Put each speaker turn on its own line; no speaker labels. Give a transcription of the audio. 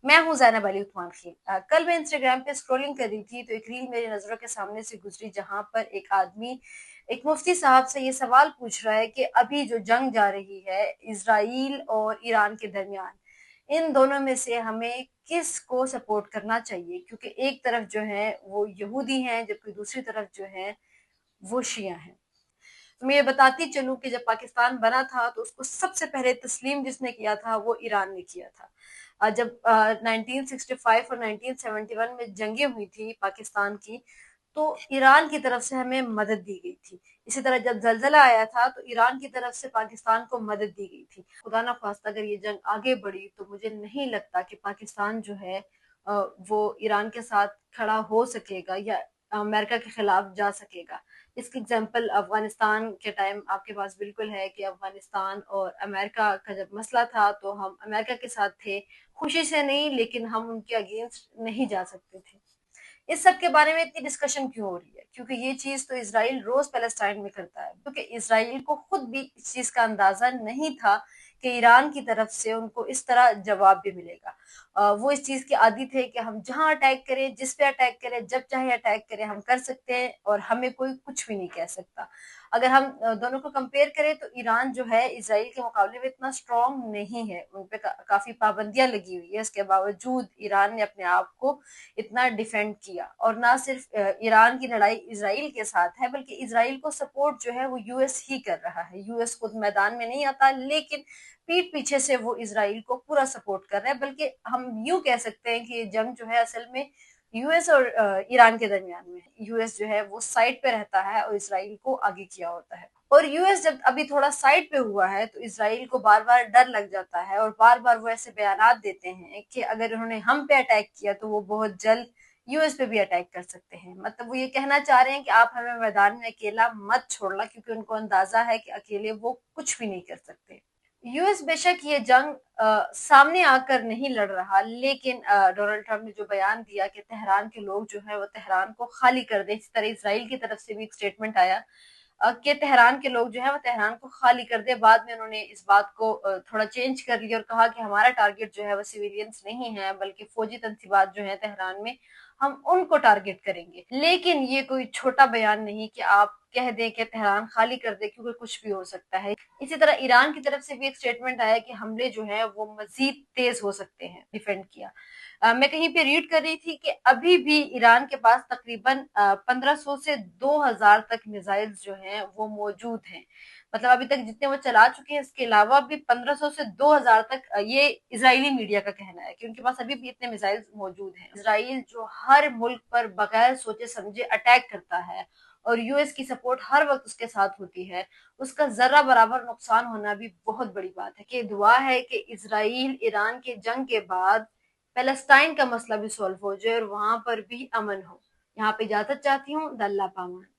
मैं हूँ ज़ैनब अली उस्मान खील। कल मैं इंस्टाग्राम पे स्क्रॉलिंग कर रही थी तो एक रील मेरी नज़रों के सामने से गुजरी जहाँ पर एक आदमी एक मुफ्ती साहब से ये सवाल पूछ रहा है कि अभी जो जंग जा रही है इजराइल और ईरान के दरमियान, इन दोनों में से हमें किस को सपोर्ट करना चाहिए, क्योंकि एक तरफ जो है वो यहूदी हैं जबकि दूसरी तरफ जो है वो शिया हैं। तो मैं ये बताती चलूं कि जब पाकिस्तान बना था तो उसको सबसे पहले तस्लीम जिसने किया था वो ईरान ने किया था। जब 1965 और 1971 में जंगें हुई थी पाकिस्तान की, तो ईरान की तरफ से हमें मदद दी गई थी। इसी तरह जब जलजला आया था तो ईरान की तरफ से पाकिस्तान को मदद दी गई थी। खुदा ना खास्ता अगर ये जंग आगे बढ़ी तो मुझे नहीं लगता कि पाकिस्तान जो है वो ईरान के साथ खड़ा हो सकेगा या अमेरिका के खिलाफ जा सकेगा। इसकी एग्जांपल अफगानिस्तान के टाइम आपके पास बिल्कुल है कि अफगानिस्तान और अमेरिका का जब मसला था तो हम अमेरिका के साथ थे, खुशी से नहीं, लेकिन हम उनके अगेंस्ट नहीं जा सकते थे। इस सब के बारे में इतनी डिस्कशन क्यों हो रही है? क्योंकि ये चीज तो इसराइल रोज पैलेस्टाइन में करता है, क्योंकि इसराइल को खुद भी इस चीज का अंदाजा नहीं था कि ईरान की तरफ से उनको इस तरह जवाब भी मिलेगा। वो इस चीज के आदी थे कि हम जहां अटैक करें, जिस पे अटैक करें, जब चाहे अटैक करें, हम कर सकते हैं और हमें कोई कुछ भी नहीं कह सकता। अगर हम दोनों को कंपेयर करें तो ईरान जो है इसराइल के मुकाबले में इतना स्ट्रांग नहीं है, उन पे काफी पाबंदियां लगी हुई है। इसके बावजूद ईरान ने अपने आप को इतना डिफेंड किया, और ना सिर्फ ईरान की लड़ाई इसराइल के साथ है बल्कि इसराइल को सपोर्ट जो है वो यूएस ही कर रहा है। यूएस खुद मैदान में नहीं आता, लेकिन पीठ पीछे से वो इसराइल को पूरा सपोर्ट कर रहा है। बल्कि हम यूं कह सकते हैं कि ये जंग जो है असल में यूएस और ईरान के दरमियान में है। यूएस जो है वो साइड पे रहता है और इसराइल को आगे किया होता है। और यूएस जब अभी थोड़ा साइड पे हुआ है तो इसराइल को बार बार डर लग जाता है और बार बार वो ऐसे बयानात देते हैं कि अगर उन्होंने हम पे अटैक किया तो वो बहुत जल्द यूएस पे भी अटैक कर सकते हैं। मतलब वो ये कहना चाह रहे हैं कि आप हमें मैदान में अकेला मत छोड़ना, क्योंकि उनको अंदाजा है कि अकेले वो कुछ भी नहीं कर सकते। यूएस बेशक ये जंग सामने आकर नहीं लड़ रहा, लेकिन डोनाल्ड ट्रंप ने जो बयान दिया कि तेहरान के लोग जो है वो तेहरान को खाली कर दें, इसी तरह इसराइल की तरफ से भी एक स्टेटमेंट आया कि तेहरान के लोग जो है वो तेहरान को खाली कर दे। बाद में उन्होंने इस बात को थोड़ा चेंज कर लिया और कहा कि हमारा टारगेट जो है वो सिविलियंस नहीं है बल्कि फौजी तंसीबात जो है तेहरान में, हम उनको टारगेट करेंगे। लेकिन ये कोई छोटा बयान नहीं कि आप कह दें कि तेहरान खाली कर दे, क्योंकि कुछ भी हो सकता है। इसी तरह ईरान की तरफ से भी एक स्टेटमेंट आया कि हमले जो है वो मजीद तेज हो सकते हैं, डिफेंड किया। मैं कहीं पे रीड कर रही थी कि अभी भी ईरान के पास तकरीबन 1500 से 2000 तक मिसाइल्स जो हैं वो मौजूद हैं। मतलब अभी तक जितने वो चला चुके हैं, इसके अलावा भी 1500 से 2000 तक, ये इजरायली मीडिया का कहना है कि उनके पास अभी भी इतने मिसाइल्स मौजूद हैं। इसराइल जो हर मुल्क पर बगैर सोचे समझे अटैक करता है और यूएस की सपोर्ट हर वक्त उसके साथ होती है, उसका जर्रा बराबर नुकसान होना भी बहुत बड़ी बात है। कि दुआ है कि इसराइल ईरान के जंग के बाद पैलेस्टाइन का मसला भी सॉल्व हो जाए और वहां पर भी अमन हो। यहाँ पे इजाजत चाहती हूँ। अल्लाह पामान।